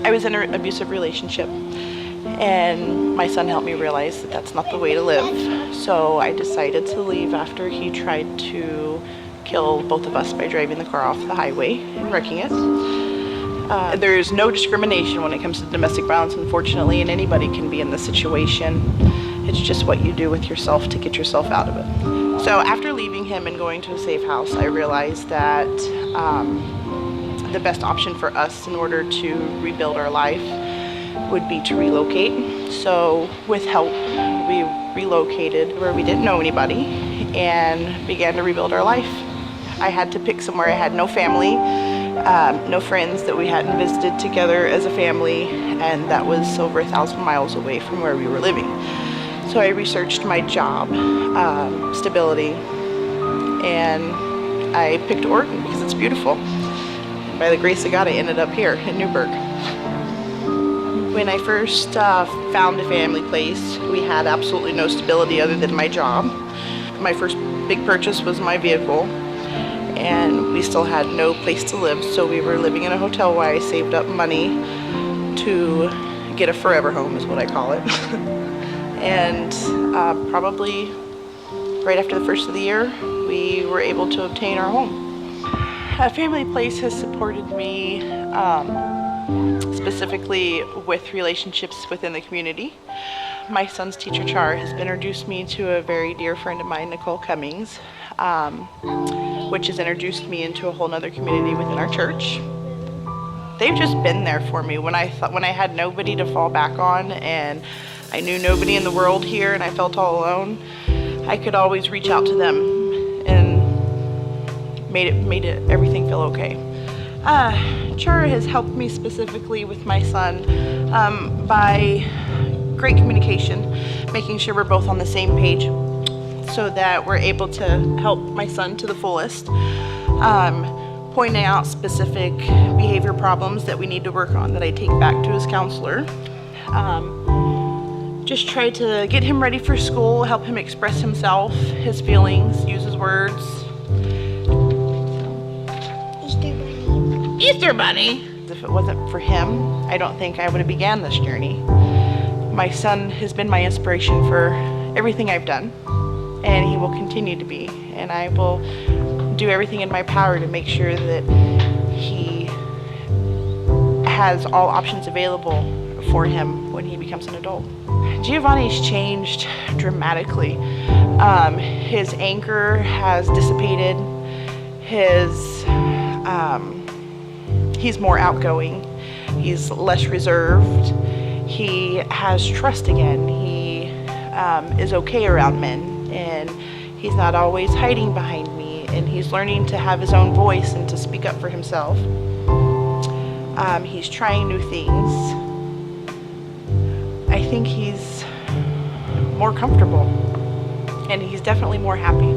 I was in an abusive relationship, and my son helped me realize that that's not the way to live. So I decided to leave after he tried to kill both of us by driving the car off the highway and wrecking it. There is no discrimination when it comes to domestic violence, unfortunately, and anybody can be in this situation. It's just what you do with yourself to get yourself out of it. So after leaving him and going to a safe house, I realized that the best option for us in order to rebuild our life would be to relocate. So with help, we relocated where we didn't know anybody and began to rebuild our life. I had to pick somewhere. I had no family, no friends that we hadn't visited together as a family, and that was over 1,000 miles away from where we were living. So I researched my job, stability, and I picked Oregon because it's beautiful. By the grace of God, I ended up here in Newburgh. When I first found a family place, we had absolutely no stability other than my job. My first big purchase was my vehicle, and we still had no place to live, so we were living in a hotel while I saved up money to get a forever home, is what I call it. And probably right after the first of the year, we were able to obtain our home. A family place has supported me specifically with relationships within the community. My son's teacher, Char, has introduced me to a very dear friend of mine, Nicole Cummings, which has introduced me into a whole nother community within our church. They've just been there for me when I had nobody to fall back on and I knew nobody in the world here and I felt all alone. I could always reach out to them and made everything feel okay. Chara has helped me specifically with my son by great communication, making sure we're both on the same page so that we're able to help my son to the fullest, pointing out specific behavior problems that we need to work on that I take back to his counselor. Just try to get him ready for school, help him express himself, his feelings, use his words. Easter Bunny! If it wasn't for him, I don't think I would have began this journey. My son has been my inspiration for everything I've done, and he will continue to be. And I will do everything in my power to make sure that he has all options available for him when he becomes an adult. Giovanni's changed dramatically. His anger has dissipated. He's more outgoing. He's less reserved. He has trust again. He is okay around men, and he's not always hiding behind me, and he's learning to have his own voice and to speak up for himself. He's trying new things. I think he's more comfortable, and he's definitely more happy.